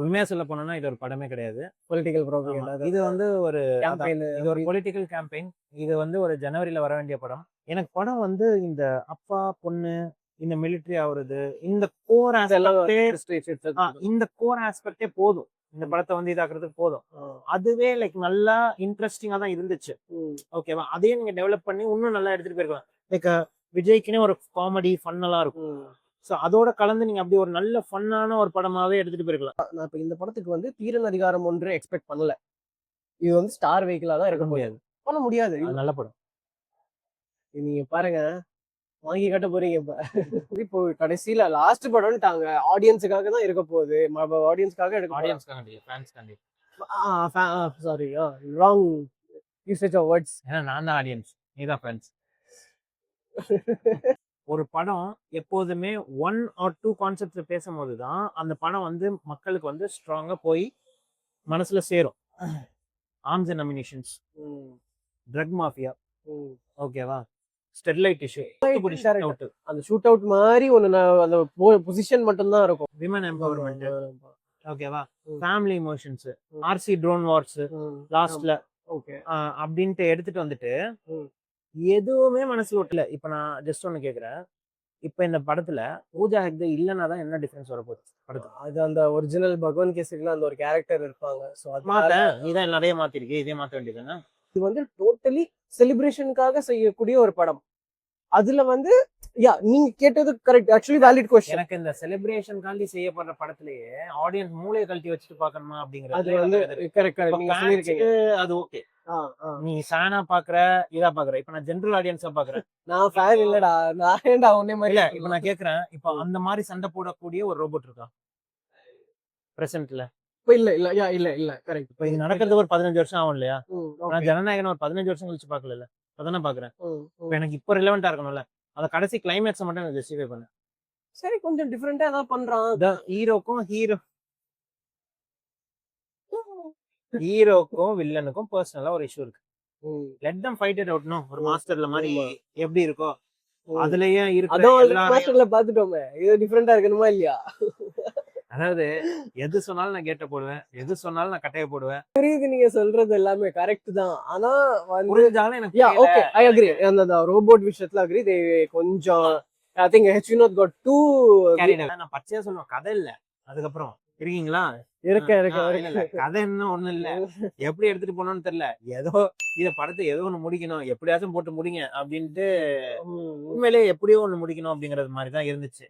உண்மையா சொல்ல போனோம்னா இது ஒரு படமே கிடையாது. பொலிட்டிக்கல் ப்ரோபகண்டா இது வந்து ஒரு கேம்பெயின் இது ஒரு பொலிட்டிக்கல் கேம்பெயின். இது வந்து ஒரு ஜனவரில வர வேண்டிய படம். எனக்கு படம் வந்து இந்த அப்பா, பொண்ணு, இந்த மிலிட்டரி ஆவுறது, இந்த கோர் இந்த கோர் ஆஸ்பெக்டே போதும். இந்த படத்த வந்து இதாக்குறதுக்கு போதும். அதுவே லைக் நல்லா இன்ட்ரஸ்டிங்கா தான் இருந்துச்சு. ஓகேவா? அதையே நீங்க டெவலப் பண்ணி இன்னும் நல்லா எடுத்துட்டு போயிருக்கலாம். லைக் விஜய்க்குன்னே ஒரு காமெடி, ஃபன் எல்லாம் இருக்கும். சோ அதோட கலந்து நீங்க அப்படி ஒரு நல்ல ஃபன்னான ஒரு படமாவே எடுத்துட்டு போயிருக்கலாம். நான் இப்ப இந்த படத்துக்கு வந்து தீரன் அதிகாரம் 1 எக்ஸ்பெக்ட் பண்ணல. இது வந்து ஸ்டார் வெஹிக்கிளா தான் இருக்க முடியாது. பண்ண முடியாது. அது நல்ல படம். நீங்க பாருங்க, வாங்கி காட்ட போறீங்க இப்ப. இப்போ கடைசியில லாஸ்ட் படம்ட்டாங்க. ஆடியன்ஸுக்காக தான் இருக்க போகுது. ஆடியன்ஸ்க்காக எடுக்க ஆடியன்ஸ்க்காண்டி, ஃபேன்ஸ்க்காண்டி. Sorry wrong usage of words. ஏன்னா நான் தான் ஆடியன்ஸ், நீ தான் ஃபேன்ஸ். ஒரு படம் எப்போதுமே 1 or 2 கான்செப்ட்ஸ் பேசும்போது தான் அந்த படம் வந்து மக்களுக்கு வந்து ஸ்ட்ராங்கா போய் மனசுல சேரும். Arms and ammunitions, drug mafia, ஓகேவா, ஸ்டெர்லைட் இஷ்யூ, அந்த ஷூட் அவுட் மாதிரி அந்த பொசிஷன் மட்டும் தான் இருக்கும். விமன் எம்பவர்மெண்ட், ஓகேவா, family emotions, RC drone wars லாஸ்ட்ல, ஓகே அப்படின்ட்டு எடுத்துட்டு வந்துட்டு எதுவுமே மனசுல ஒட்டல. இப்ப நான் ஜஸ்ட் ஒண்ணு கேக்குறேன். இப்ப இந்த படத்துல பூஜா ஹெக்டே இல்லைன்னா தான் என்ன டிஃபரன்ஸ் வரப்போகுது படத்துக்கு? அது அந்த ஒரிஜினல் பகவான் கேசரியில அந்த ஒரு கேரக்டர் இருப்பாங்க. சோ அது நீதான் நிறைய மாத்திருக்கு, இதே மாத்த வேண்டியதுன்னா. இது வந்து டோட்டலி செலிப்ரேஷனுக்காக செய்யக்கூடிய ஒரு படம். அதுல வந்து நீங்க கேட்டது கரெக்ட். Actually valid question. எனக்கு இந்த செலிப்ரேஷன்காண்டி செய்யப்படுற படத்திலேயே ஆடியன்ஸ் மூளையை கழட்டி வச்சுட்டு பார்க்கணுமா அப்படிங்கிறது அது வந்து கரெக்ட் நீங்க சொல்லிருக்கீங்க. அது ஓகே. நீ ஃபேனா பாக்குற, இதா பாக்குற. இப்ப நான் ஜெனரல் ஆடியன்ஸா பாக்குறேன். நான் ஃபேன் இல்லடா, நான் ஏன்டா உன்னை மாதிரி இல்ல. இப்ப நான் கேக்குறேன், இப்ப அந்த மாதிரி சண்டை போடக்கூடிய ஒரு ரோபோட் இருக்கா பிரசன்ட்ல? இல்ல இல்ல இல்ல இல்ல கரெக்ட். இப்ப இது நடக்கிறது ஒரு 15 வருஷம் ஆகும் இல்லையா? நான் ஜனநாயகன் ஒரு 15 வருஷம் கழிச்சு பாக்கல. அதானே பாக்குறேன். இப்ப எனக்கு இப்ப ரிலவெண்டா இருக்கணும்ல. அத கடைசி கிளைமேக்ஸ் மட்டும் நான் ஜஸ்டிஃபை பண்ணேன். சரி, கொஞ்சம் டிஃபரெண்டா ஏதாவது பண்றான். ஹீரோக்கும் வில்லனுக்கும் பர்சனலா ஒரு இஷ்யூ இருக்கு. Let them fight it out. No, ஒரு மாஸ்டர்ல மாதிரி எப்படி இருக்கோ அதுலயே இருக்கு. அதான் மாஸ்டர்ல பாத்துட்டோமே. இது டிஃபரெண்டா இருக்கணுமா இல்லையா? அதாவது எது சொன்னாலும் நான் கேட்ட போடுவேன், எது சொன்னாலும் நான் கட்டைய போடுவேன். புரியுது, நீங்க சொல்றது எல்லாமே கரெக்ட் தான். ஆனா புரிஞ்சாலும் எனக்கு ஓகே ஐ அக்ரி. அந்த ரோபோட் விஷயத்துல அக்ரி. கொஞ்சம் I think he's not got to carried. நான் பச்சையா சொல்லுவேன், கதை இல்ல. அதுக்கப்புறம் இருக்கீங்களா? இருக்க கதை என்ன ஒண்ணு இல்ல, எப்படி எடுத்துட்டு போனோம்னு தெரியல. ஏதோ இத படத்தை ஏதோ ஒண்ணு முடிக்கணும், எப்படியாச்சும் போட்டு முடிங்க அப்படின்ட்டு உண்மையிலேயே எப்படியோ ஒண்ணு முடிக்கணும் அப்படிங்கறது மாதிரிதான் இருந்துச்சு.